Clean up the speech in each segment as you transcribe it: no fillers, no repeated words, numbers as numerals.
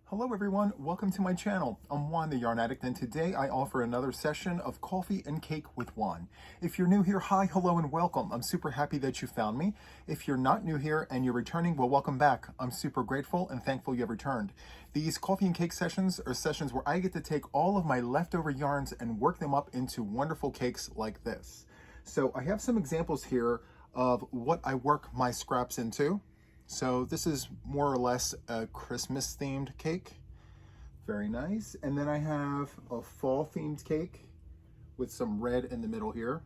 Hello everyone, welcome to my channel. I'm Juan the Yarn Addict, and today I offer another session of coffee and cake with Juan. If you're new here, hi, hello, and welcome. I'm super happy that you found me. If you're not new here and you're returning, well, welcome back. I'm super grateful and thankful you have returned. These coffee and cake sessions are sessions where I get to take all of my leftover yarns and work them up into wonderful cakes like this. So I have some examples here of what I work my scraps into. So this is more or less a Christmas themed cake. Very nice. And then I have a fall themed cake with some red in the middle here.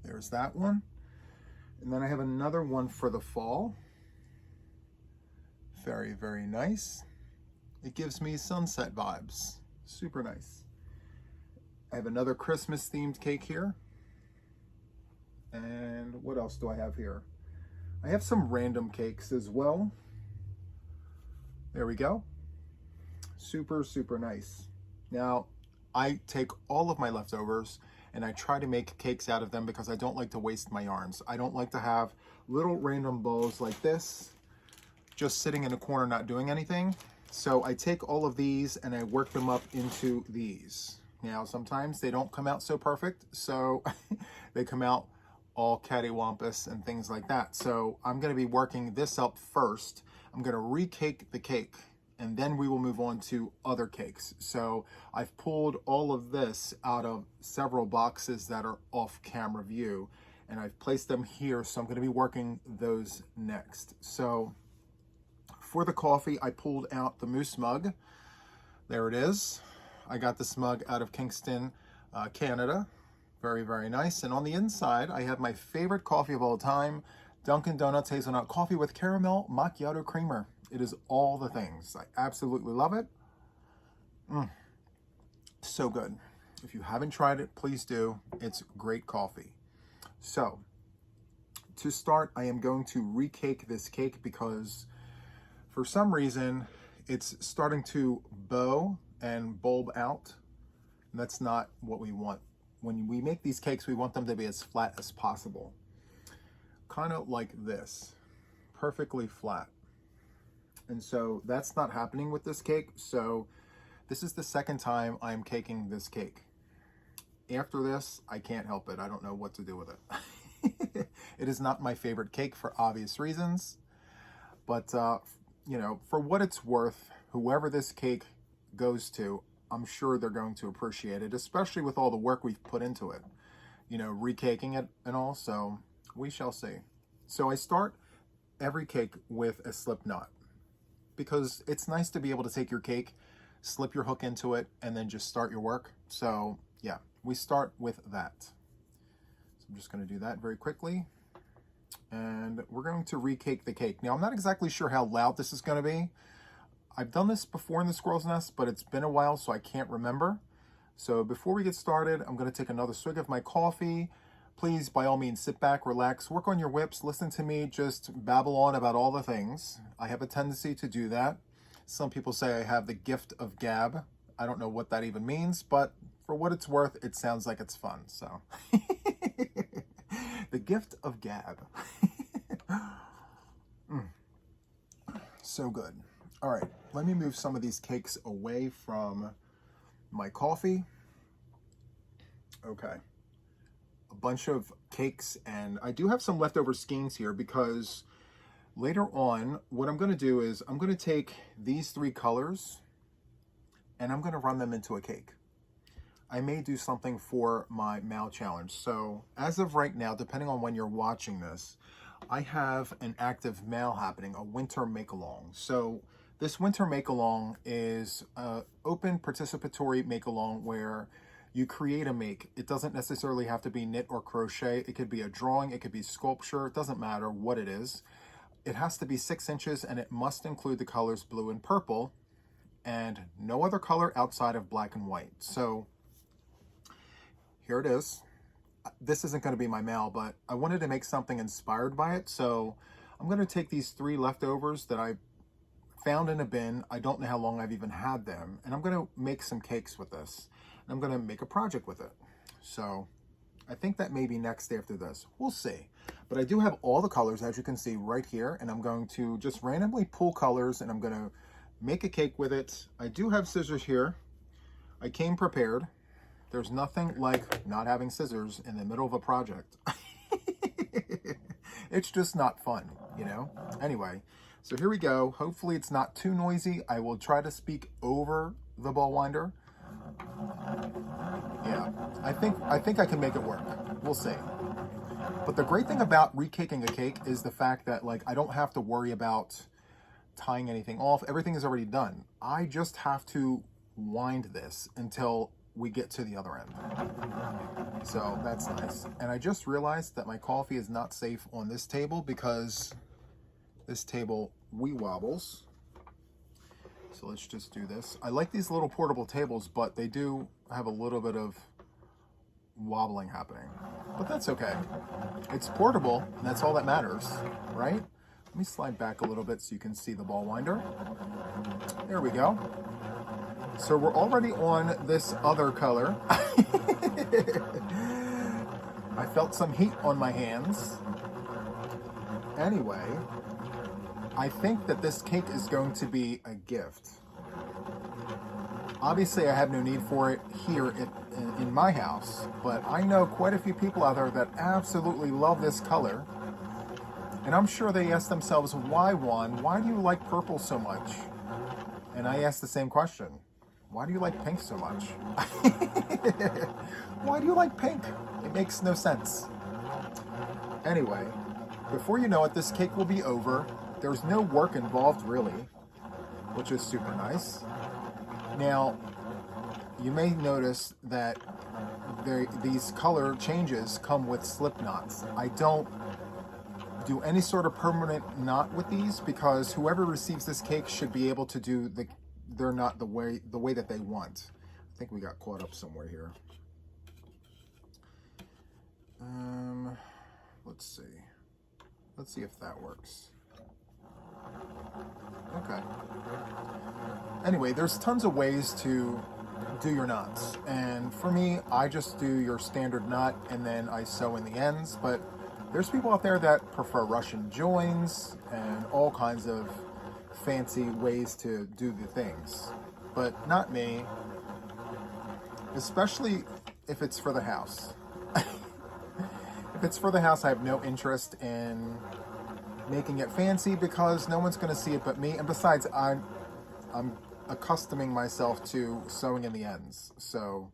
There's that one. And then I have another one for the fall. Very, very nice. It gives me sunset vibes. Super nice. I have another Christmas themed cake here. And what else do I have here? I have some random cakes as well. There we go. Super, super nice. Now, I take all of my leftovers and I try to make cakes out of them because I don't like to waste my yarns. I don't like to have little random balls like this just sitting in a corner not doing anything. So I take all of these and I work them up into these. Now, sometimes they don't come out so perfect, so they come out all cattywampus and things like that. So I'm going to be working this up first. I'm going to recake the cake and then we will move on to other cakes. So I've pulled all of this out of several boxes that are off camera view and I've placed them here. So I'm going to be working those next. So for the coffee, I pulled out the Moose mug. There it is. I got this mug out of Kingston, Canada. Very, very nice. And on the inside, I have my favorite coffee of all time, Dunkin' Donuts Hazelnut Coffee with Caramel Macchiato Creamer. It is all the things. I absolutely love it. So good. If you haven't tried it, please do. It's great coffee. So, to start, I am going to recake this cake because for some reason, it's starting to bow and bulb out. And that's not what we want. When we make these cakes, we want them to be as flat as possible. Kind of like this, perfectly flat. And so that's not happening with this cake. So this is the second time I'm caking this cake. After this, I can't help it. I don't know what to do with it. It is not my favorite cake for obvious reasons. But, you know, for what it's worth, whoever this cake goes to, I'm sure they're going to appreciate it, especially with all the work we've put into it, you know, recaking it and all. So we shall see. So I start every cake with a slip knot because it's nice to be able to take your cake, slip your hook into it, and then just start your work. So yeah, we start with that. So I'm just going to do that very quickly. And we're going to recake the cake. Now, I'm not exactly sure how loud this is going to be. I've done this before in the squirrel's nest, but it's been a while, so I can't remember. So before we get started, I'm going to take another swig of my coffee. Please, by all means, sit back, relax, work on your whips, listen to me, just babble on about all the things. I have a tendency to do that. Some people say I have the gift of gab. I don't know what that even means, but for what it's worth, it sounds like it's fun. So, the gift of gab. So good. All right, let me move some of these cakes away from my coffee. Okay, a bunch of cakes, and I do have some leftover skeins here because later on, what I'm gonna do is I'm gonna take these three colors and I'm gonna run them into a cake. I may do something for my Mal challenge. So as of right now, depending on when you're watching this, I have an active Mal happening, a winter make-along. So this winter make-along is an open participatory make-along where you create a make. It doesn't necessarily have to be knit or crochet. It could be a drawing, it could be sculpture, it doesn't matter what it is. It has to be 6 inches and it must include the colors blue and purple and no other color outside of black and white. So here it is. This isn't going to be my Mal, but I wanted to make something inspired by it. So I'm going to take these three leftovers that I found in a bin. I don't know how long I've even had them. And I'm going to make some cakes with this. And I'm going to make a project with it. So I think that may be next after this. We'll see. But I do have all the colors, as you can see right here, and I'm going to just randomly pull colors, and I'm going to make a cake with it. I do have scissors here. I came prepared. There's nothing like not having scissors in the middle of a project. It's just not fun, you know? Anyway, so here we go. Hopefully it's not too noisy. I will try to speak over the ball winder. Yeah, I think I can make it work. We'll see. But the great thing about recaking a cake is the fact that, like, I don't have to worry about tying anything off. Everything is already done. I just have to wind this until we get to the other end. So that's nice. And I just realized that my coffee is not safe on this table because this table wobbles. So let's just do this. I like these little portable tables, but they do have a little bit of wobbling happening. But that's okay. It's portable, and that's all that matters, right? Let me slide back a little bit so you can see the ball winder. There we go. So we're already on this other color. I felt some heat on my hands. Anyway, I think that this cake is going to be a gift. Obviously, I have no need for it here in my house, but I know quite a few people out there that absolutely love this color. And I'm sure they ask themselves, why, Juan? Why do you like purple so much? And I ask the same question. Why do you like pink so much? Why do you like pink? It makes no sense. Anyway, before you know it, this cake will be over. There's no work involved, really, which is super nice. Now, you may notice that these color changes come with slip knots. I don't do any sort of permanent knot with these because whoever receives this cake should be able to do their knot the way that they want. I think we got caught up somewhere here. Let's see. Let's see if that works. Okay. Anyway, there's tons of ways to do your knots. And for me, I just do your standard knot and then I sew in the ends. But there's people out there that prefer Russian joins and all kinds of fancy ways to do the things. But not me. Especially if it's for the house. If it's for the house, I have no interest in making it fancy because no one's going to see it but me. And besides, I'm accustoming myself to sewing in the ends. So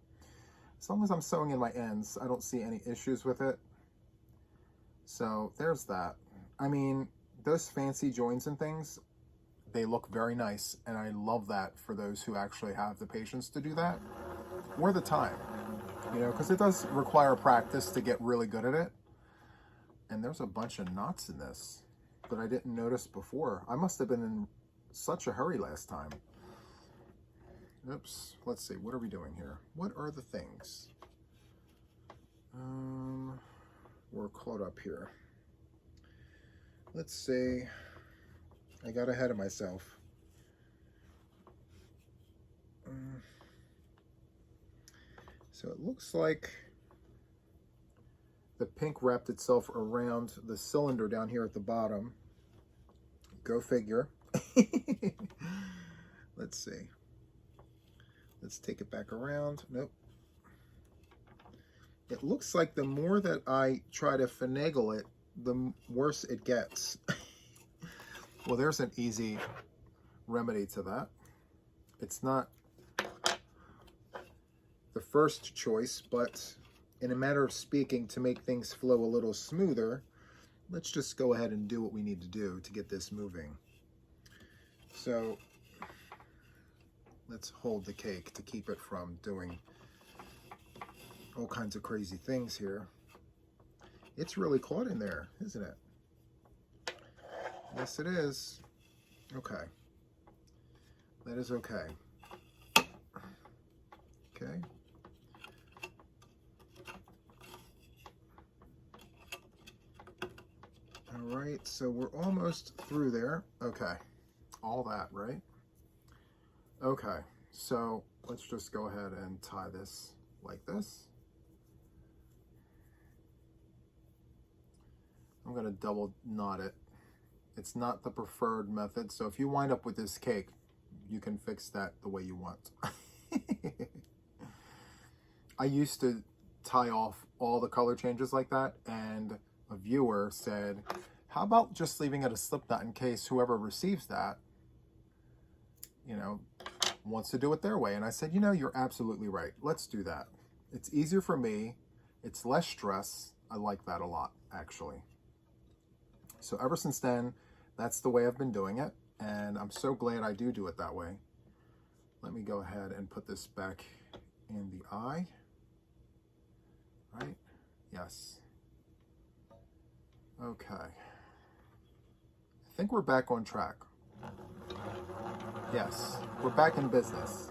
as long as I'm sewing in my ends, I don't see any issues with it. So there's that. I mean, those fancy joins and things, they look very nice. And I love that for those who actually have the patience to do that or the time. You know, because it does require practice to get really good at it. And there's a bunch of knots in this that I didn't notice before. I must have been in such a hurry last time. Oops. Let's see. What are we doing here? What are the things? We're caught up here. Let's see. I got ahead of myself. So it looks like the pink wrapped itself around the cylinder down here at the bottom. Go figure. Let's see. Let's take it back around. Nope. It looks like the more that I try to finagle it, the worse it gets. Well, there's an easy remedy to that. It's not the first choice, but in a matter of speaking, to make things flow a little smoother, let's just go ahead and do what we need to do to get this moving. So let's hold the cake to keep it from doing all kinds of crazy things here. It's really caught in there, isn't it? Yes, it is. Okay. That is okay. Okay. All right, so we're almost through there. Okay, all that, right? Okay, so let's just go ahead and tie this like this. I'm gonna double knot it. It's not the preferred method, so if you wind up with this cake, you can fix that the way you want. I used to tie off all the color changes like that, and a viewer said, how about just leaving it a slip knot in case whoever receives that, you know, wants to do it their way? And I said, you know, you're absolutely right. Let's do that. It's easier for me. It's less stress. I like that a lot, actually. So ever since then, that's the way I've been doing it, and I'm so glad I do it that way. Let me go ahead and put this back in the eye. Right? Yes. Okay. I think we're back on track. Yes, we're back in business.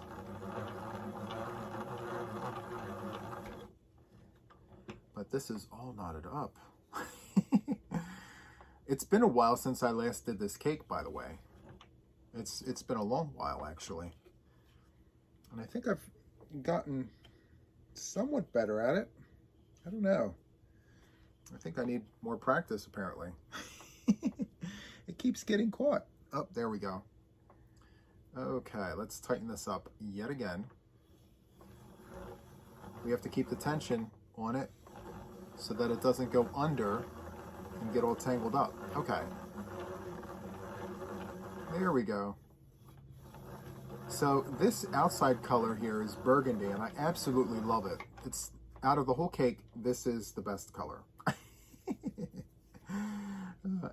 But this is all knotted up. It's been a while since I last did this cake, by the way. It's been a long while, actually. And I think I've gotten somewhat better at it. I don't know. I think I need more practice, apparently. It keeps getting caught. Oh, there we go. Okay, let's tighten this up yet again. We have to keep the tension on it so that it doesn't go under and get all tangled up. Okay. There we go. So this outside color here is burgundy, and I absolutely love it. It's out of the whole cake, this is the best color.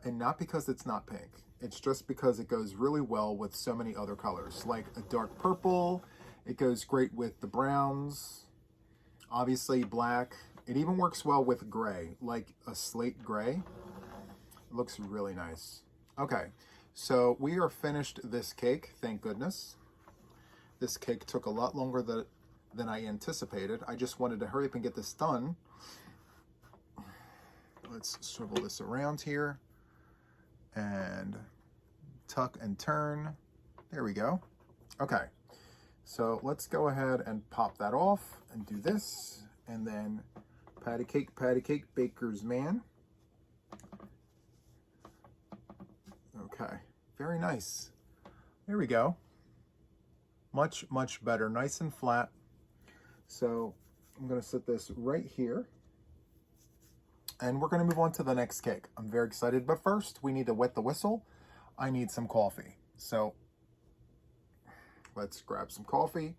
And not because it's not pink. It's just because it goes really well with so many other colors, like a dark purple. It goes great with the browns, obviously black. It even works well with gray, like a slate gray. It looks really nice. Okay, so we are finished this cake, thank goodness. This cake took a lot longer than I anticipated. I just wanted to hurry up and get this done. Let's swivel this around here and tuck and turn. There we go. Okay, so let's go ahead and pop that off and do this, and then patty cake, baker's man. Okay, very nice. There we go. Much, much better, nice and flat. So I'm gonna set this right here, and we're gonna move on to the next cake. I'm very excited, but first we need to wet the whistle. I need some coffee. So let's grab some coffee.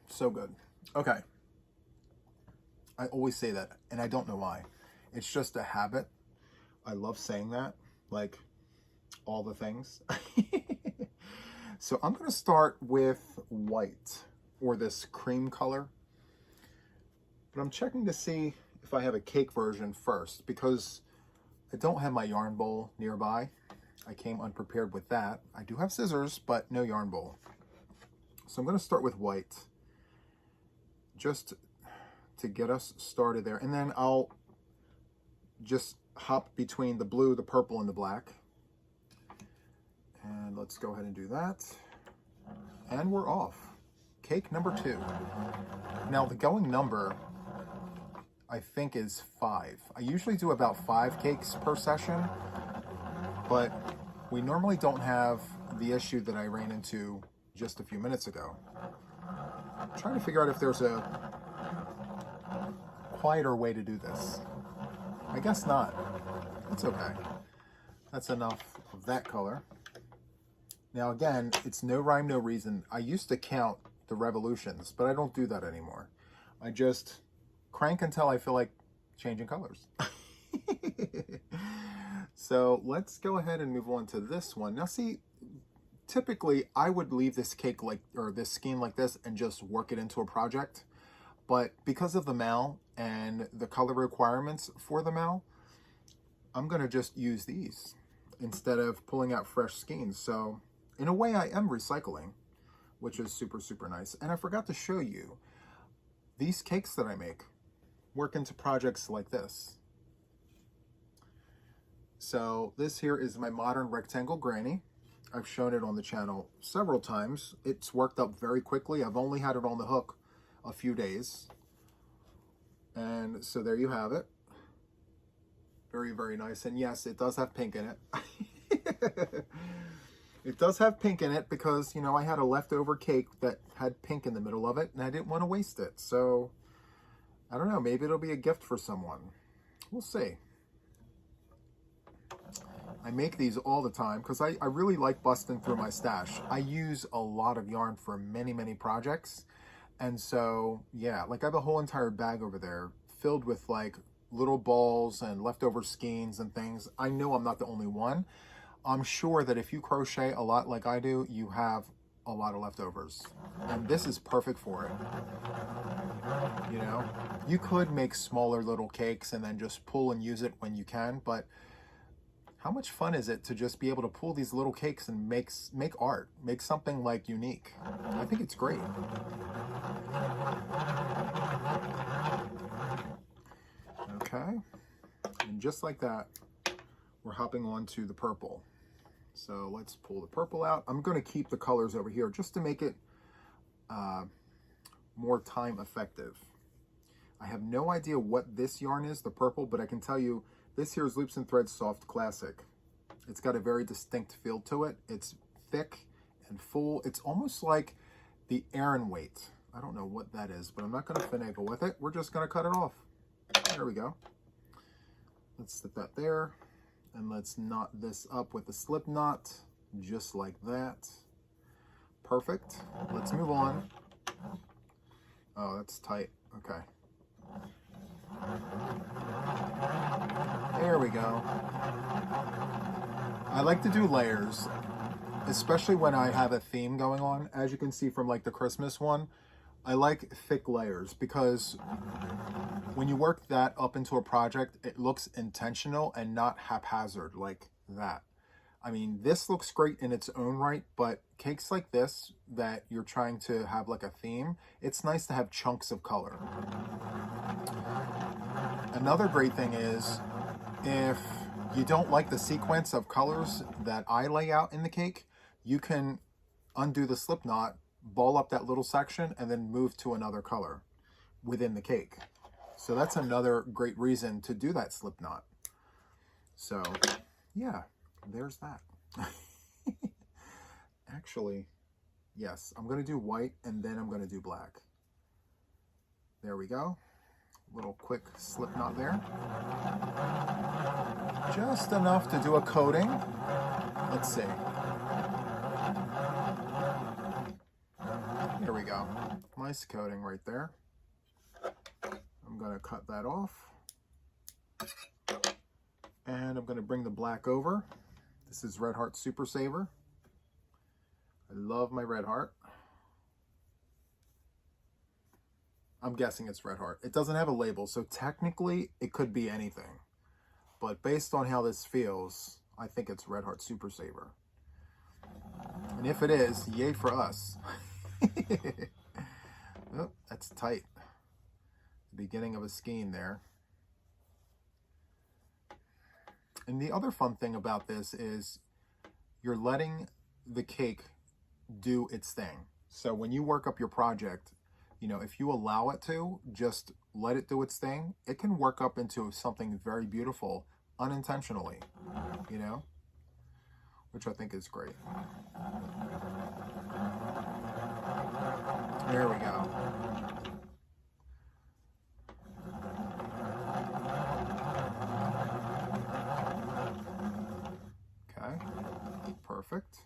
So good. Okay. I always say that, and I don't know why. It's just a habit. I love saying that, like all the things. So I'm going to start with white, or this cream color. But I'm checking to see if I have a cake version first, because I don't have my yarn bowl nearby. I came unprepared with that. I do have scissors, but no yarn bowl. So I'm going to start with white, just to get us started there. And then I'll just hop between the blue, the purple, and the black. And let's go ahead and do that. And we're off. Cake number 2. Now the going number, I think, is 5. I usually do about 5 cakes per session, but we normally don't have the issue that I ran into just a few minutes ago. I'm trying to figure out if there's a quieter way to do this. I guess not. That's okay. That's enough of that color. Now again, it's no rhyme, no reason. I used to count the revolutions, but I don't do that anymore. I just crank until I feel like changing colors. So let's go ahead and move on to this one. Now see, typically I would leave this cake like, or this scheme like this, and just work it into a project. But because of the mal and the color requirements for the mal, I'm gonna just use these instead of pulling out fresh skeins. So in a way I am recycling, which is super, super nice. And I forgot to show you, these cakes that I make work into projects like this. So this here is my modern rectangle granny. I've shown it on the channel several times. It's worked up very quickly. I've only had it on the hook a few days. And so there you have it. Very, very nice. And yes, it does have pink in it. It does have pink in it because, you know, I had a leftover cake that had pink in the middle of it and I didn't want to waste it. So, I don't know, maybe it'll be a gift for someone. We'll see. I make these all the time because I really like busting through my stash. I use a lot of yarn for many, many projects. And so, yeah, like I have a whole entire bag over there filled with like little balls and leftover skeins and things. I know I'm not the only one. I'm sure that if you crochet a lot like I do, you have a lot of leftovers. And this is perfect for it. You know, you could make smaller little cakes and then just pull and use it when you can, but how much fun is it to just be able to pull these little cakes and make art, make something like unique? I think it's great. Okay, and just like that, we're hopping on to the purple. So let's pull the purple out. I'm going to keep the colors over here just to make it more time effective. I have no idea what this yarn is, the purple, but I can tell you this here is Loops and Threads Soft Classic. It's got a very distinct feel to it. It's thick and full. It's almost like the Aran weight. I don't know what that is, but I'm not going to finagle with it. We're just going to cut it off. There we go. Let's stick that there. And let's knot this up with a slip knot, just like that. Perfect. Let's move on. Oh, that's tight. Okay. There we go. I like to do layers, especially when I have a theme going on. As you can see from like the Christmas one, I like thick layers because when you work that up into a project, it looks intentional and not haphazard like that. I mean, this looks great in its own right, but cakes like this that you're trying to have like a theme, it's nice to have chunks of color. Another great thing is if you don't like the sequence of colors that I lay out in the cake, you can undo the slip knot, ball up that little section, and then move to another color within the cake. So that's another great reason to do that slip knot. So yeah, there's that. Actually, yes, I'm going to do white and then I'm going to do black. There we go. Little quick slip knot there. Just enough to do a coating. Let's see. Here we go. Nice coating right there. I'm going to cut that off. And I'm going to bring the black over. This is Red Heart Super Saver. I love my Red Heart. I'm guessing it's Red Heart. It doesn't have a label, so technically it could be anything. But based on how this feels, I think it's Red Heart Super Saver. And if it is, yay for us. Oh, that's tight. The beginning of a skein there. And the other fun thing about this is you're letting the cake do its thing. So when you work up your project, you know, if you allow it to, just let it do its thing, it can work up into something very beautiful unintentionally, you know, which I think is great. There we go. Okay, perfect.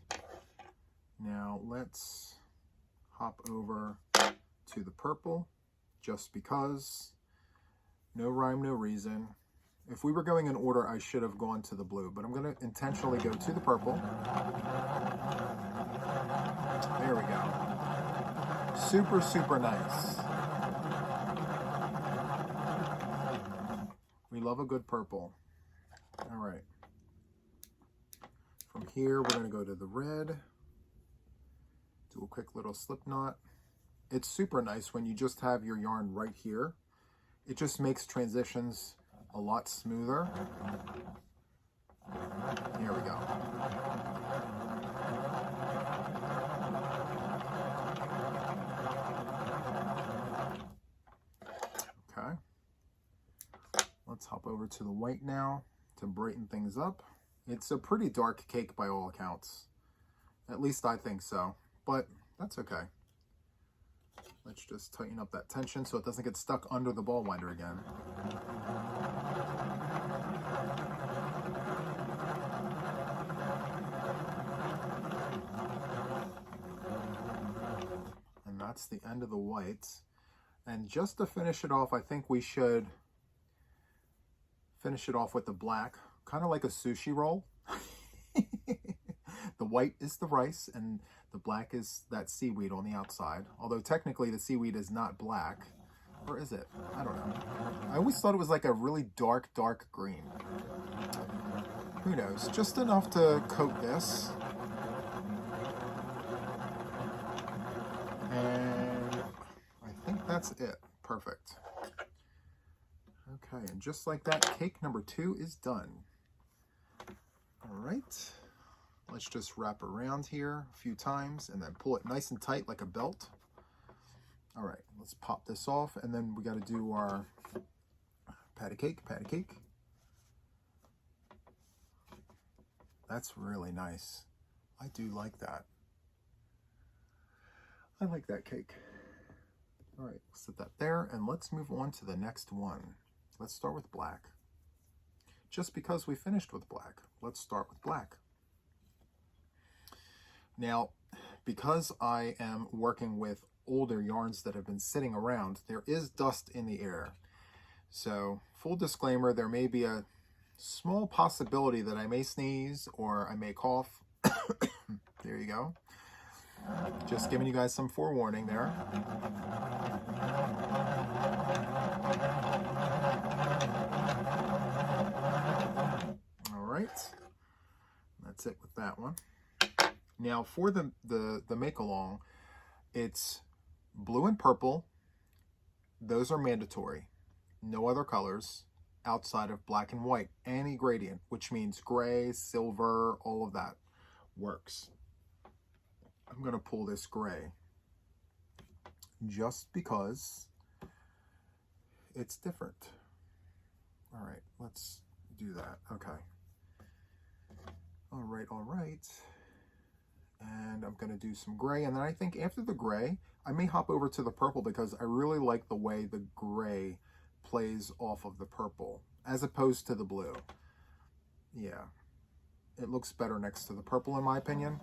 Now let's hop over to the purple, just because. No rhyme, no reason. If we were going in order, I should have gone to the blue, but I'm going to intentionally go to the purple. There we go. Super, super nice. We love a good purple. All right. From here, we're going to go to the red. Do a quick little slip knot. It's super nice when you just have your yarn right here. It just makes transitions a lot smoother. Here we go. Okay. over to the white now to brighten things up. It's a pretty dark cake by all accounts. At least I think so, but that's okay. Let's just tighten up that tension so it doesn't get stuck under the ball winder again. And that's the end of the whites. And just to finish it off, I think we should finish it off with the black, kind of like a sushi roll. The white is the rice and the black is that seaweed on the outside. Although technically the seaweed is not black. Or is it? I don't know. I always thought it was like a really dark, dark green. Who knows? Just enough to coat this. And I think that's it. Perfect. Okay, and just like that, cake number 2 is done. All right. Let's just wrap around here a few times and then pull it nice and tight like a belt. All right, let's pop this off, and then we got to do our patty cake, patty cake. That's really nice. I do like that. I like that cake. All right, set that there, and let's move on to the next one. Let's start with black. Just because we finished with black, let's start with black. Now, because I am working with older yarns that have been sitting around, there is dust in the air. So, full disclaimer, there may be a small possibility that I may sneeze or I may cough. There you go. Just giving you guys some forewarning there. All right. That's it with that one. Now for the make-along, it's blue and purple. Those are mandatory. No other colors outside of black and white. Any gradient, which means gray, silver, all of that works. I'm going to pull this gray just because it's different. All right, let's do that. Okay. All right, all right. And I'm going to do some gray, and then I think after the gray, I may hop over to the purple because I really like the way the gray plays off of the purple as opposed to the blue. Yeah, it looks better next to the purple in my opinion.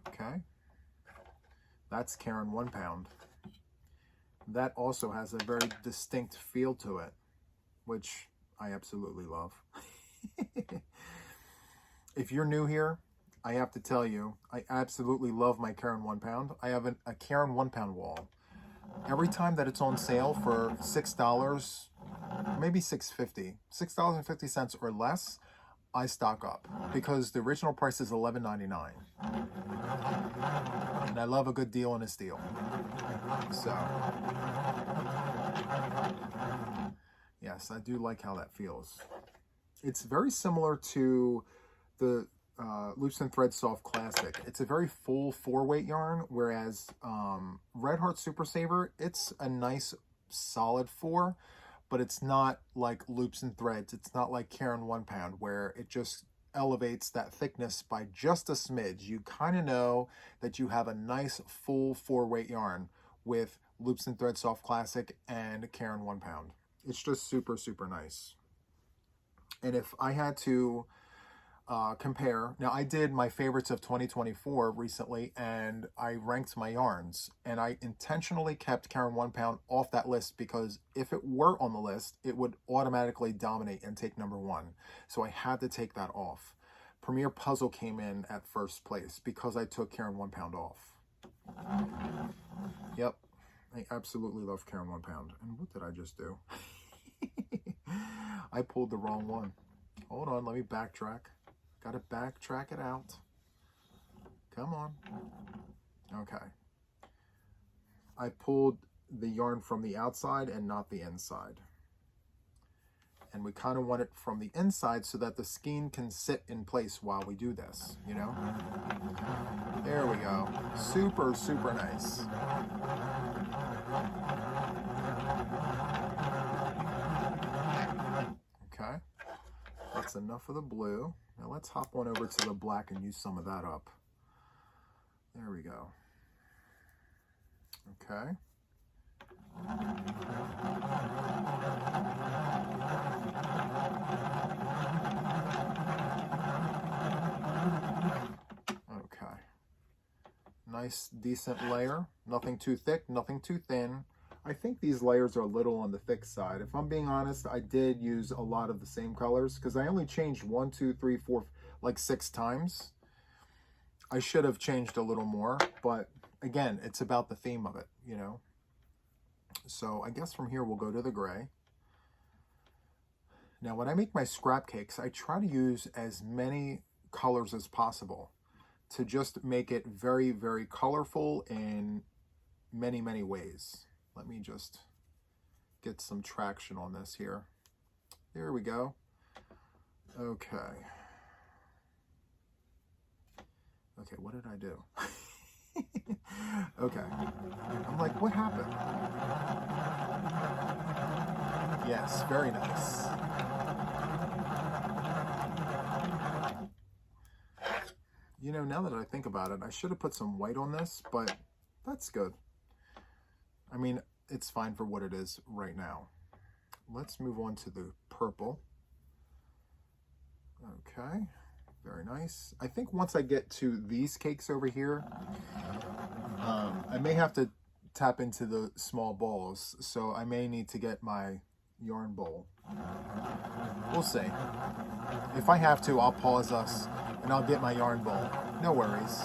Okay, that's Karen 1 pound. That also has a very distinct feel to it, which I absolutely love. If you're new here, I have to tell you, I absolutely love my Karen 1 pound. I have a Karen 1 pound wall. Every time that it's on sale for $6, maybe $6.50, $6.50 or less, I stock up because the original price is $11.99. And I love a good deal and a steal. So, yes, I do like how that feels. It's very similar to the Loops and Thread Soft Classic. It's a very full 4-weight yarn, whereas Red Heart Super Saver, it's a nice solid 4, but it's not like Loops and Threads. It's not like Karen 1 pound, where it just elevates that thickness by just a smidge. You kind of know that you have a nice full 4-weight yarn with Loops and Thread Soft Classic and Karen 1 pound. It's just super, super nice. And if I had to compare, now I did my favorites of 2024 recently, and I ranked my yarns, and I intentionally kept Karen 1 pound off that list because if it were on the list, it would automatically dominate and take number 1. So I had to take that off. Premier Puzzle came in at first place because I took Karen 1 pound off. Yep, I absolutely love Karen 1 pound. And what did I just do? I pulled the wrong one. Hold on, let me backtrack. Got to backtrack it out. Come on. Okay. I pulled the yarn from the outside and not the inside. And we kind of want it from the inside so that the skein can sit in place while we do this, you know? There we go. Super, super nice. Okay, that's enough of the blue. Now let's hop on over to the black and use some of that up. There we go. Okay. Okay. Nice, decent layer. Nothing too thick, nothing too thin. I think these layers are a little on the thick side. If I'm being honest, I did use a lot of the same colors because I only changed 1, 2, 3, 4, like 6 times. I should have changed a little more, but again, it's about the theme of it, you know? So I guess from here we'll go to the gray. Now when I make my scrap cakes, I try to use as many colors as possible to just make it very, very colorful in many, many ways. Let me just get some traction on this here. There we go. Okay. Okay, what did I do? Okay. I'm like, what happened? Yes, very nice. You know, now that I think about it, I should have put some white on this, but that's good. I mean, it's fine for what it is right now. Let's move on to the purple. Okay, very nice. I think once I get to these cakes over here, I may have to tap into the small balls, so I may need to get my yarn bowl. We'll see. If I have to, I'll pause us and I'll get my yarn bowl. No worries.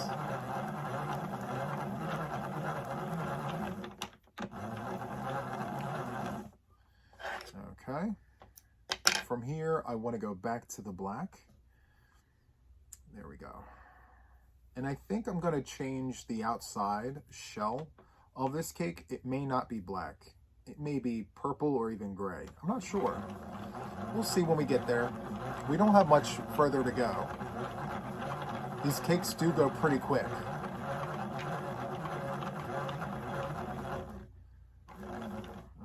Okay. From here, I want to go back to the black. There we go. And I think I'm going to change the outside shell of this cake. It may not be black. It may be purple or even gray. I'm not sure. We'll see when we get there. We don't have much further to go. These cakes do go pretty quick.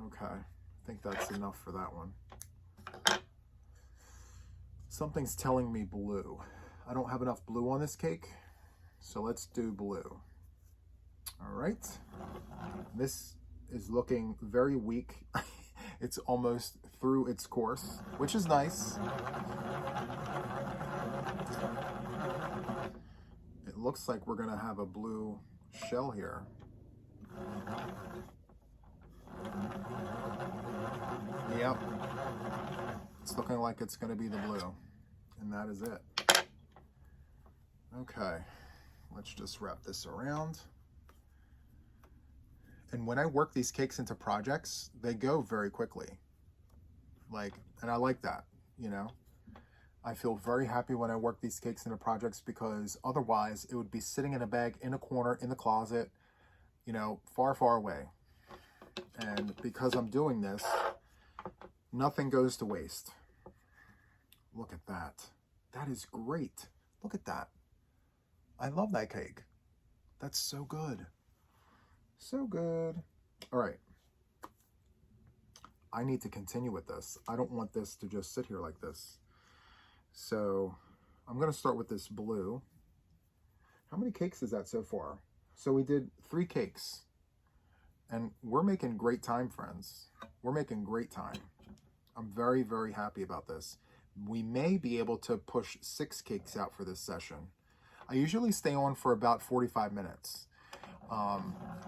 Okay, I think that's enough for that one. Something's telling me blue. I don't have enough blue on this cake, so let's do blue. All right, this is looking very weak. It's almost through its course, which is nice. It looks like we're gonna have a blue shell here. Yep, it's looking like it's gonna be the blue, and that is it. Okay, let's just wrap this around. And when I work these cakes into projects, they go very quickly. And I like that, you know? I feel very happy when I work these cakes into projects because otherwise it would be sitting in a bag in a corner in the closet, you know, far, far away. And because I'm doing this, nothing goes to waste. Look at that. That is great. Look at that. I love that cake. That's so good. So good. All right. I need to continue with this. I don't want this to just sit here like this. So I'm going to start with this blue. How many cakes is that so far? So we did 3 cakes. And we're making great time, friends. We're making great time. I'm very, very happy about this. We may be able to push 6 cakes out for this session. I usually stay on for about 45 minutes.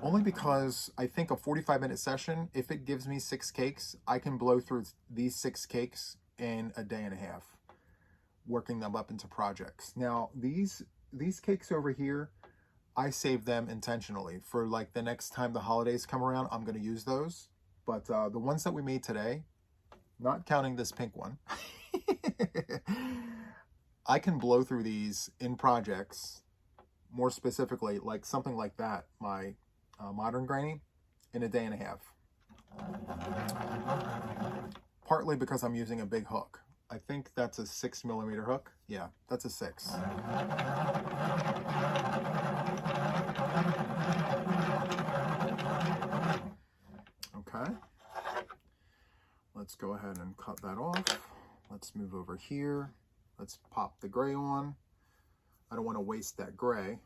Only because I think a 45-minute session, if it gives me 6 cakes, I can blow through these 6 cakes in a day and a half, working them up into projects. Now, these cakes over here, I save them intentionally for like the next time the holidays come around. I'm going to use those. But the ones that we made today, not counting this pink one, I can blow through these in projects. More specifically, like something like that, my modern granny, in a day and a half. partly because I'm using a big hook. I think that's a 6mm hook. Yeah, that's a 6. Okay. Let's go ahead and cut that off. Let's move over here. Let's pop the gray on. I don't want to waste that gray.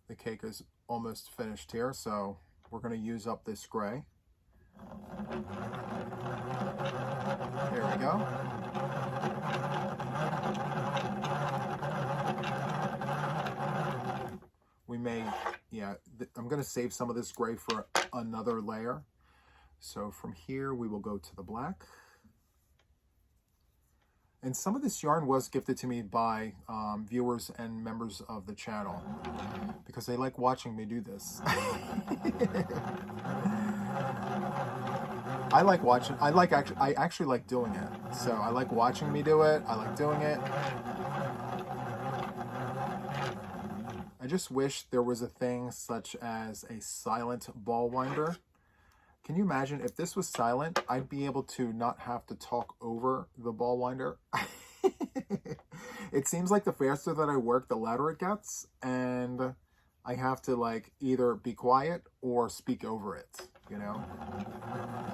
The cake is almost finished here, so we're going to use up this gray. There we go. We may, yeah, I'm going to save some of this gray for another layer. So from here, we will go to the black. And some of this yarn was gifted to me by viewers and members of the channel because they like watching me do this. I like watching, I actually like doing it. So I like watching me do it. I like doing it. I just wish there was a thing such as a silent ball winder. Can you imagine if this was silent, I'd be able to not have to talk over the ball winder. It seems like the faster that I work, the louder it gets, and I have to like either be quiet or speak over it, you know?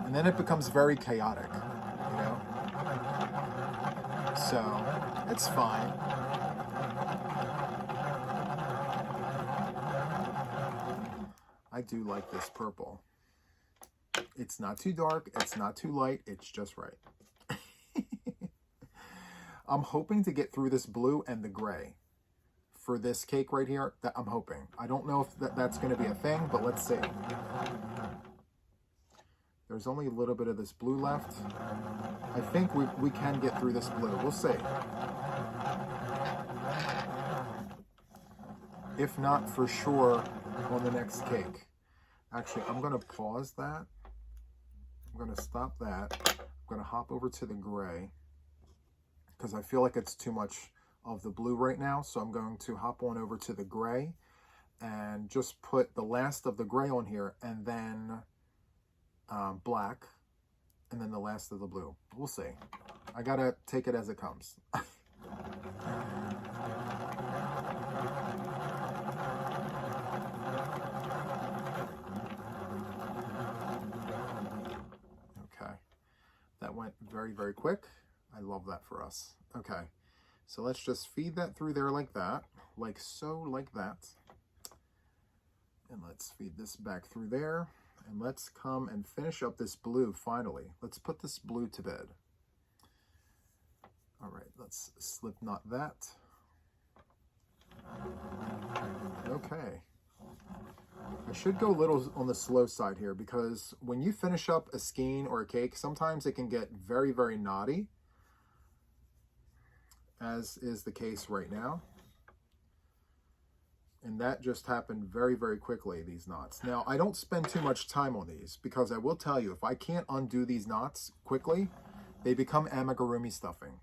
And then it becomes very chaotic, you know? So, it's fine. I do like this purple. It's not too dark, it's not too light, it's just right. I'm hoping to get through this blue and the gray for this cake right here. That I'm hoping. I don't know if that's going to be a thing, but let's see. There's only a little bit of this blue left. I think we can get through this blue. We'll see. If not, for sure on the next cake. Actually, I'm going to pause that. I'm going to stop that. I'm going to hop over to the gray because I feel like it's too much of the blue right now. So I'm going to hop on over to the gray and just put the last of the gray on here and then black and then the last of the blue. We'll see. I got to take it as it comes. That went very, very quick. I love that for us. Okay, so let's just feed that through there like that, like so, like that. And let's feed this back through there. And let's come and finish up this blue finally. Let's put this blue to bed. All right, let's slip knot that. Okay. I should go a little on the slow side here because when you finish up a skein or a cake, sometimes it can get very, very knotty, as is the case right now. And that just happened very, very quickly, these knots. Now, I don't spend too much time on these because I will tell you, if I can't undo these knots quickly, they become amigurumi stuffing.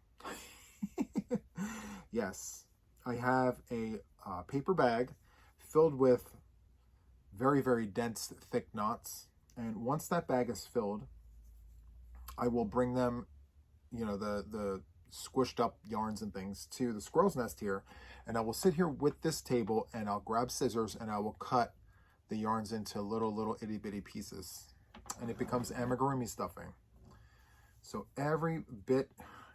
Yes, I have a paper bag filled with very, very dense, thick knots. And once that bag is filled, I will bring them, you know, the squished up yarns and things to the squirrel's nest here. And I will sit here with this table and I'll grab scissors and I will cut the yarns into little itty bitty pieces. And it becomes amigurumi stuffing. So every bit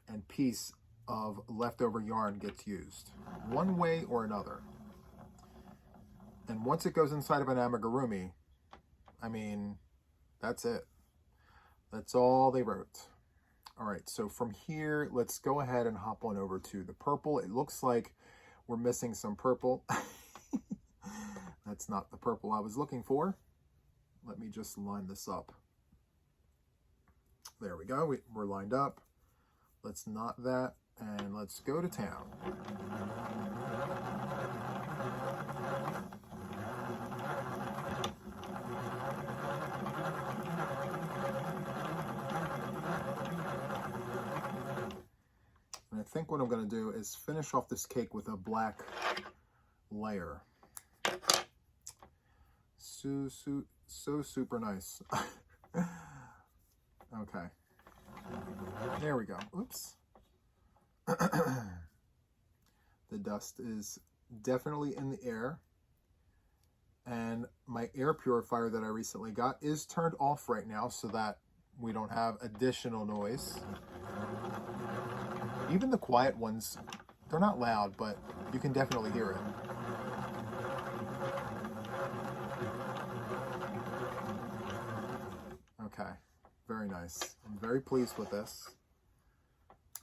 and piece of leftover yarn gets used one way or another. And once it goes inside of an amigurumi, I mean, that's it. That's all they wrote. All right, so from here, let's go ahead and hop on over to the purple. It looks like we're missing some purple. That's not the purple I was looking for. Let me just line this up. There we go, we're lined up. Let's knot that and let's go to town. And I think what I'm going to do is finish off this cake with a black layer. So super nice. Okay. There we go. Oops. The dust is definitely in the air. And my air purifier that I recently got is turned off right now so that we don't have additional noise. Even the quiet ones, they're not loud, but you can definitely hear it. Okay, very nice. I'm very pleased with this.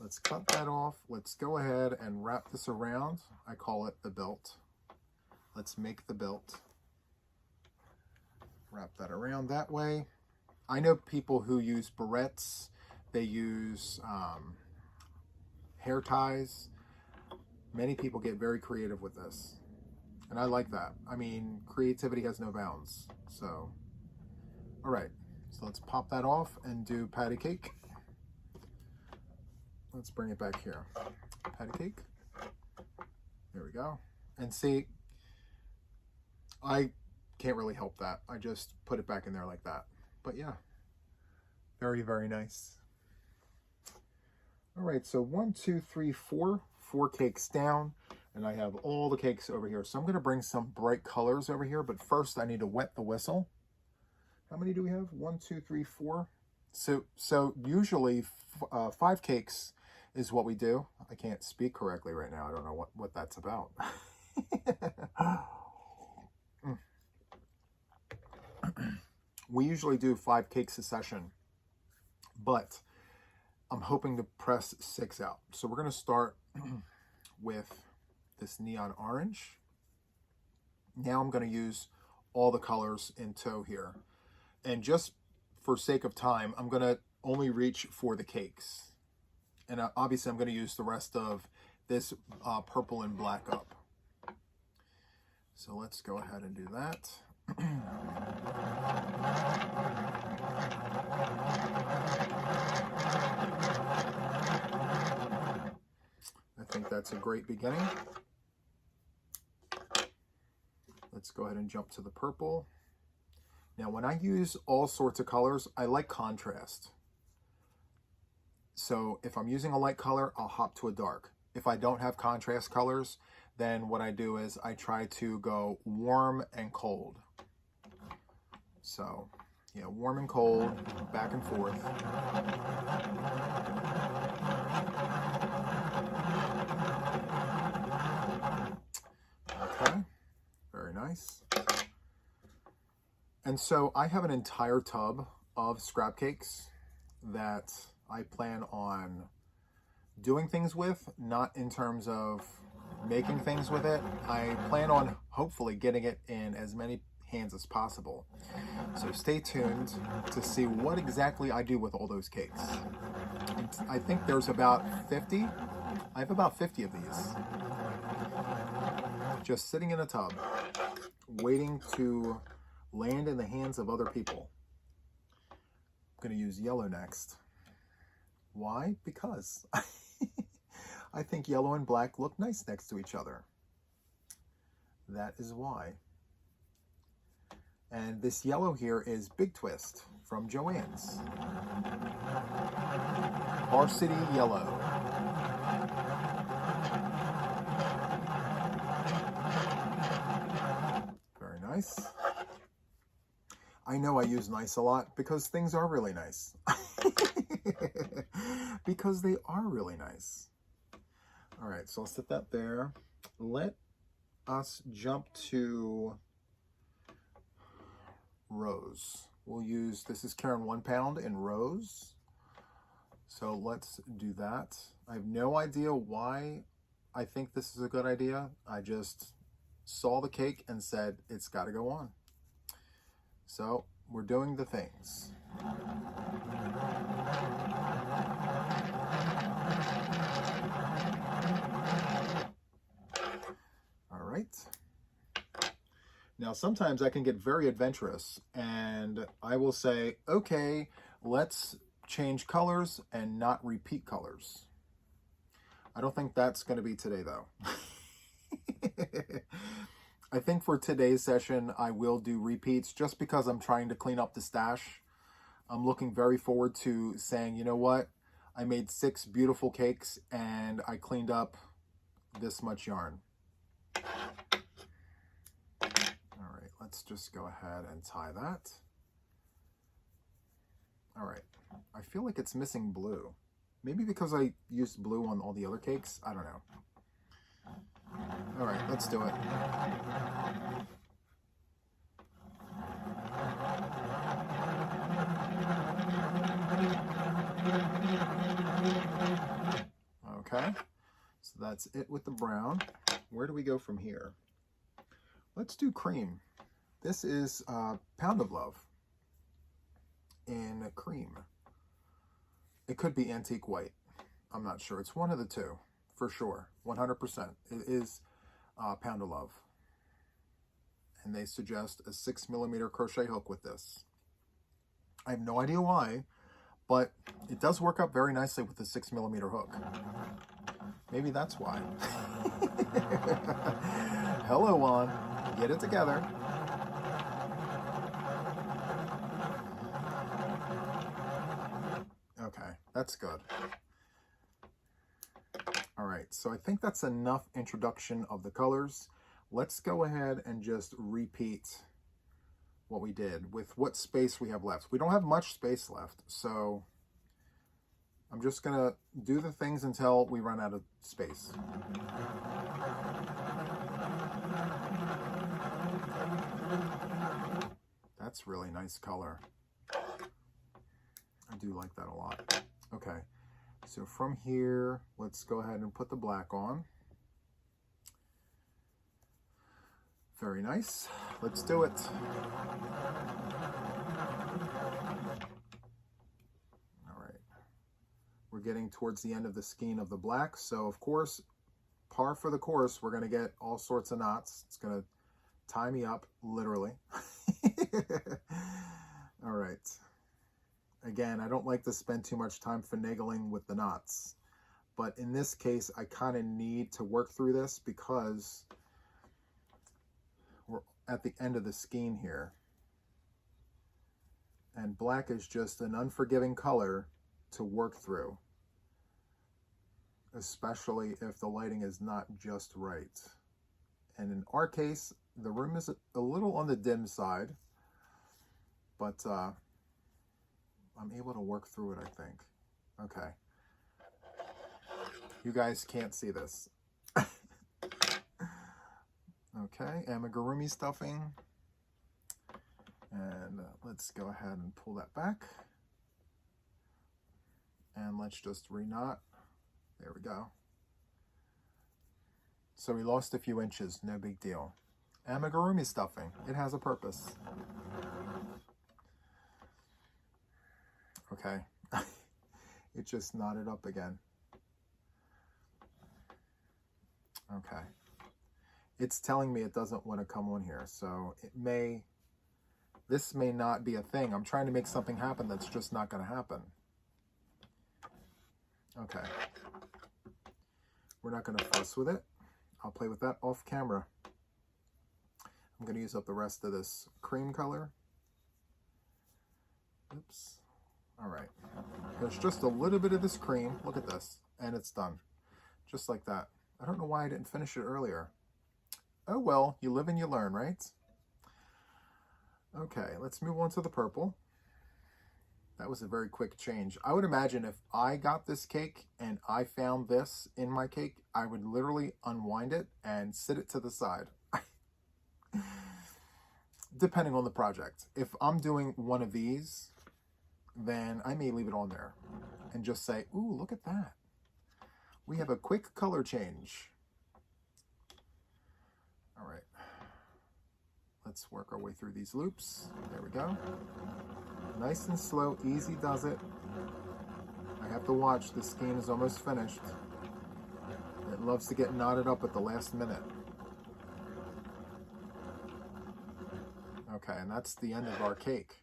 Let's cut that off. Let's go ahead and wrap this around. I call it the belt. Let's make the belt. Wrap that around that way. I know people who use barrettes. They use hair ties. Many people get very creative with this. And I like that. I mean, creativity has no bounds. So, all right. So let's pop that off and do patty cake. Let's bring it back here. Patty cake. There we go. And see, I can't really help that. I just put it back in there like that. But yeah, very, very nice. All right, so 1, 2, 3, 4 cakes down, and I have all the cakes over here. So I'm gonna bring some bright colors over here, but first I need to wet the whistle. How many do we have? 1, 2, 3, 4. So usually 5 cakes is what we do. I can't speak correctly right now. I don't know what that's about. We usually do 5 cakes a session, but I'm hoping to press 6 out. So we're going to start with this neon orange. Now I'm going to use all the colors in tow here. And just for sake of time, I'm going to only reach for the cakes. And obviously I'm going to use the rest of this purple and black up. So let's go ahead and do that. I think that's a great beginning. Let's go ahead and jump to the purple. Now, when I use all sorts of colors, I like contrast. So if I'm using a light color, I'll hop to a dark. If I don't have contrast colors, then what I do is I try to go warm and cold. So, yeah, warm and cold, back and forth. Okay, very nice. And so I have an entire tub of scrap cakes that I plan on doing things with, not in terms of making things with it. I plan on hopefully getting it in as many hands as possible. So stay tuned to see what exactly I do with all those cakes. I think there's about 50. I have about 50 of these. Just sitting in a tub, waiting to land in the hands of other people. I'm going to use yellow next. Why? Because I think yellow and black look nice next to each other. That is why. And this yellow here is Big Twist from Joann's. Varsity Yellow. Very nice. I know I use nice a lot because things are really nice. Because they are really nice. All right, so I'll set that there. Let us jump to rose. We'll use, this is Karen 1 pound in rose. So let's do that. I have no idea why I think this is a good idea. I just saw the cake and said, it's got to go on. So we're doing the things. All right. Now, sometimes I can get very adventurous and I will say, okay, let's change colors and not repeat colors. I don't think that's going to be today, though. I think for today's session, I will do repeats just because I'm trying to clean up the stash. I'm looking very forward to saying, you know what? I made 6 beautiful cakes and I cleaned up this much yarn. All right, let's just go ahead and tie that. All right, I feel like it's missing blue. Maybe because I used blue on all the other cakes. I don't know. All right, let's do it. Okay, so that's it with the brown. Where do we go from here? Let's do cream. This is Pound of Love in cream. It could be antique white. I'm not sure. It's one of the two, for sure. 100%. It is Pound of Love. And they suggest a 6mm crochet hook with this. I have no idea why, but it does work up very nicely with the 6mm hook. Maybe that's why. Hello, Juan. Get it together. Okay, that's good. All right, so I think that's enough introduction of the colors. Let's go ahead and just repeat what we did with what space we have left. We don't have much space left, so I'm just gonna do the things until we run out of space. That's really nice color. I do like that a lot. Okay, so from here, let's go ahead and put the black on. Very nice. Let's do it. All right. We're getting towards the end of the skein of the black, so of course, par for the course, we're going to get all sorts of knots. It's going to tie me up, literally. All right. Again, I don't like to spend too much time finagling with the knots, but in this case, I kind of need to work through this because we're at the end of the skein here. And black is just an unforgiving color to work through, especially if the lighting is not just right. And in our case, the room is a little on the dim side, but I'm able to work through it, I think. Okay. You guys can't see this. Okay, amigurumi stuffing. And let's go ahead and pull that back. And let's just re-knot. There we go. So we lost a few inches, no big deal. Amigurumi stuffing, it has a purpose. Okay, it just knotted up again. Okay, it's telling me it doesn't want to come on here, so this may not be a thing. I'm trying to make something happen that's just not going to happen. Okay, we're not going to fuss with it. I'll play with that off camera. I'm going to use up the rest of this cream color. Oops. All right, there's just a little bit of this cream. Look at this, and it's done. Just like that. I don't know why I didn't finish it earlier. Oh well, you live and you learn, right? Okay, let's move on to the purple. That was a very quick change. I would imagine if I got this cake and I found this in my cake, I would literally unwind it and sit it to the side. Depending on the project. If I'm doing one of these, then I may leave it on there and just say, ooh, look at that. We have a quick color change. All right. Let's work our way through these loops. There we go. Nice and slow, easy does it. I have to watch, the skein is almost finished. It loves to get knotted up at the last minute. Okay, and that's the end of our cake.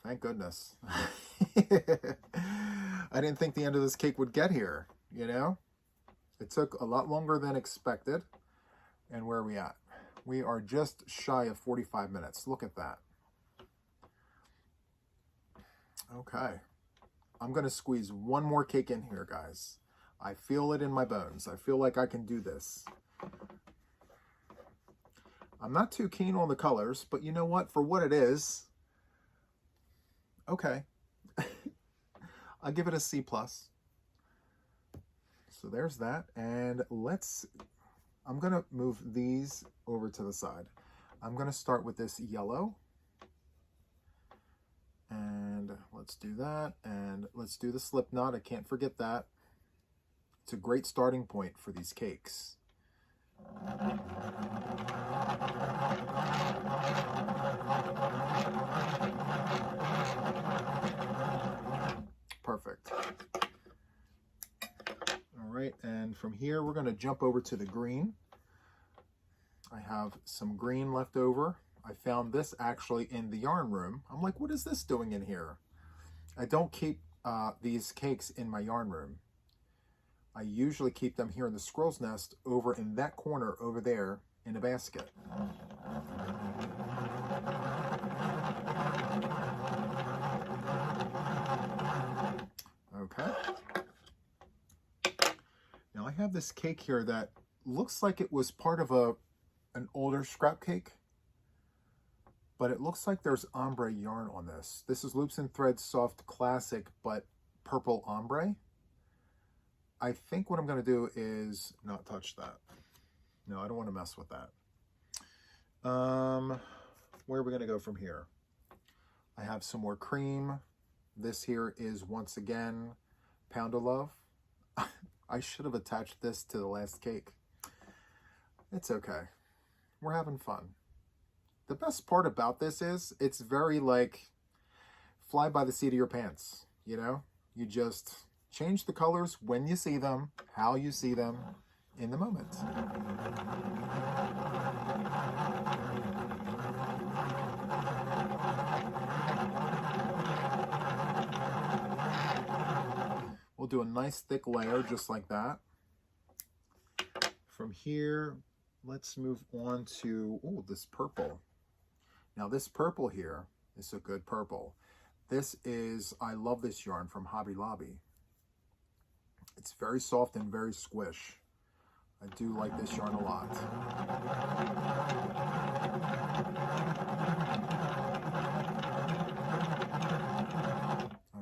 Thank goodness. I didn't think the end of this cake would get here, you know? It took a lot longer than expected. And where are we at? We are just shy of 45 minutes. Look at that. Okay. I'm going to squeeze one more cake in here, guys. I feel it in my bones. I feel like I can do this. I'm not too keen on the colors, but you know what? For what it is, okay. I'll give it a C+. So there's that. And I'm going to move these over to the side. I'm going to start with this yellow. And let's do that. And let's do the slip knot. I can't forget that. It's a great starting point for these cakes. Perfect. All right, and from here we're going to jump over to the green. I have some green left over. I found this actually in the yarn room. I'm like, what is this doing in here? I don't keep these cakes in my yarn room. I usually keep them here in the squirrel's nest over in that corner over there in a basket. Okay. Now I have this cake here that looks like it was part of an older scrap cake, but it looks like there's ombre yarn on this. This is Loops and Threads Soft Classic, but purple ombre. I think what I'm going to do is not touch that. No, I don't want to mess with that. Where are we going to go from here? I have some more cream. This here is, once again, Pound of Love. I should have attached this to the last cake. It's okay. We're having fun. The best part about this is it's very like fly by the seat of your pants, you know? You just change the colors when you see them, how you see them in the moment. We'll do a nice thick layer just like that. From here, let's move on to, oh, this purple. Now this purple here is a good purple. This is, I love this yarn from Hobby Lobby. It's very soft and very squish. I do like this yarn a lot.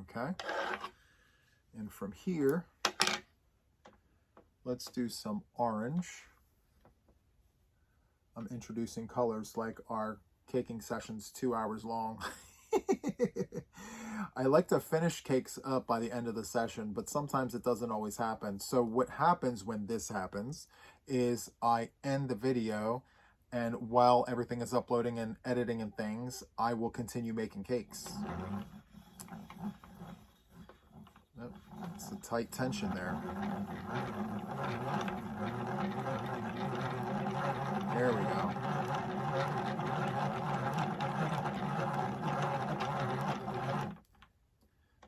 Okay. And from here, let's do some orange. I'm introducing colors like our caking session's 2 hours long. I like to finish cakes up by the end of the session, but sometimes it doesn't always happen. So what happens when this happens is I end the video, and while everything is uploading and editing and things, I will continue making cakes. It's a tight tension there. There we go.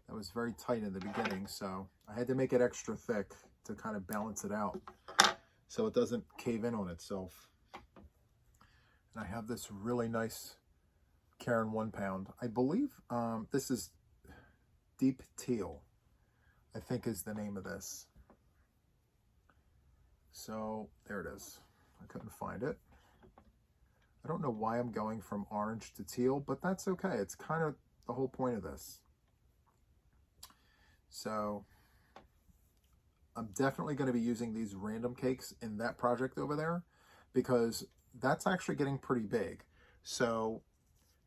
That was very tight in the beginning, so I had to make it extra thick to kind of balance it out so it doesn't cave in on itself. And I have this really nice Caron 1 pound. I believe this is Deep Teal, I think is the name of this. So there it is. I couldn't find it. I don't know why I'm going from orange to teal, but that's okay. It's kind of the whole point of this. So I'm definitely going to be using these random cakes in that project over there because that's actually getting pretty big. So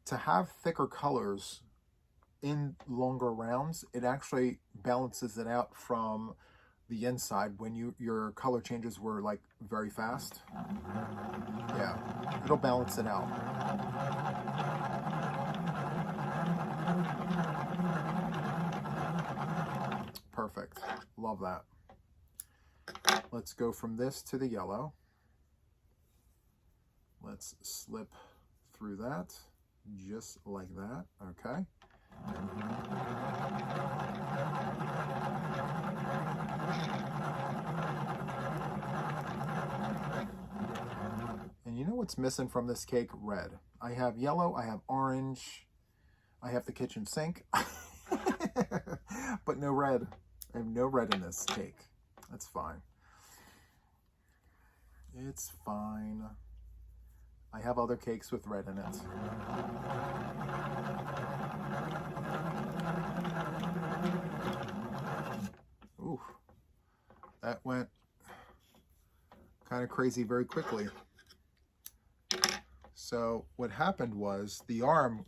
to have thicker colors in longer rounds, it actually balances it out from the inside when your color changes were like very fast. Yeah, it'll balance it out. Perfect. Love that. Let's go from this to the yellow. Let's slip through that just like that. Okay. And you know what's missing from this cake? Red. I have yellow, I have orange, I have the kitchen sink. But no red. I have no red in this cake. That's fine. It's fine. I have other cakes with red in it. Ooh, that went kind of crazy very quickly. So what happened was the arm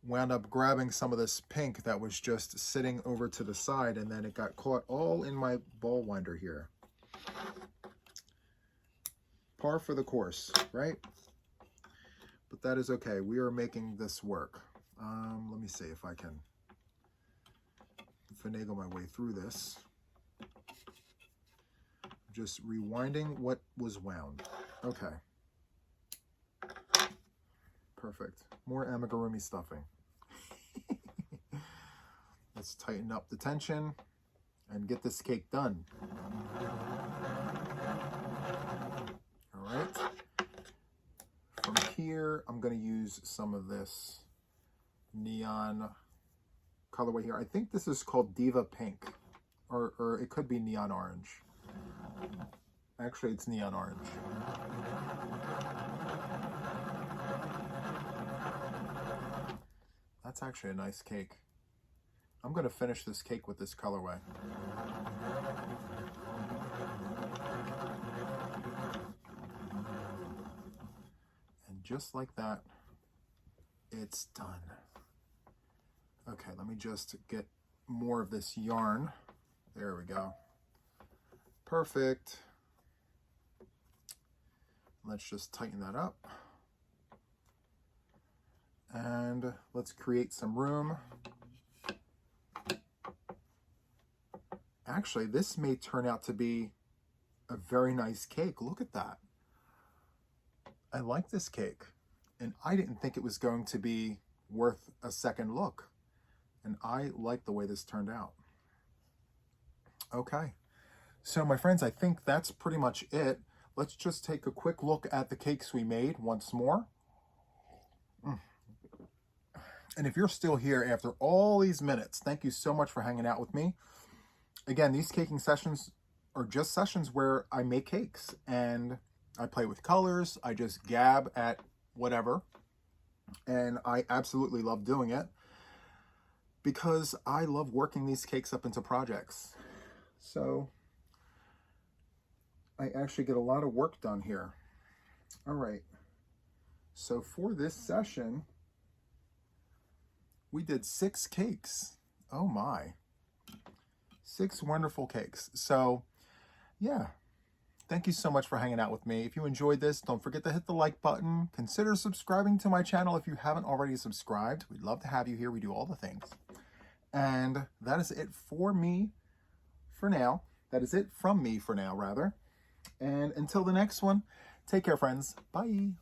wound up grabbing some of this pink that was just sitting over to the side, and then it got caught all in my ball winder here. Par for the course, right? But that is okay. We are making this work. Let me see if I can finagle my way through this. Just rewinding what was wound. Okay. Perfect. More amigurumi stuffing. Let's tighten up the tension and get this cake done. All right. From here, I'm going to use some of this neon colorway here. I think this is called Diva Pink, or it could be neon orange. Actually, it's neon orange. That's actually a nice cake. I'm going to finish this cake with this colorway. And just like that, it's done. Okay, let me just get more of this yarn. There we go. Perfect. Let's just tighten that up. And let's create some room. Actually, this may turn out to be a very nice cake. Look at that. I like this cake. And I didn't think it was going to be worth a second look. And I like the way this turned out. Okay. So my friends, I think that's pretty much it. Let's just take a quick look at the cakes we made once more. And if you're still here after all these minutes, thank you so much for hanging out with me. Again, these caking sessions are just sessions where I make cakes and I play with colors. I just gab at whatever. And I absolutely love doing it because I love working these cakes up into projects. So I actually get a lot of work done here. All right. So for this session, we did 6 cakes. Oh my. 6 wonderful cakes. So yeah, thank you so much for hanging out with me. If you enjoyed this, don't forget to hit the like button. Consider subscribing to my channel if you haven't already subscribed. We'd love to have you here. We do all the things. And that is it for me for now. That is it from me for now, rather. And until the next one, take care, friends. Bye.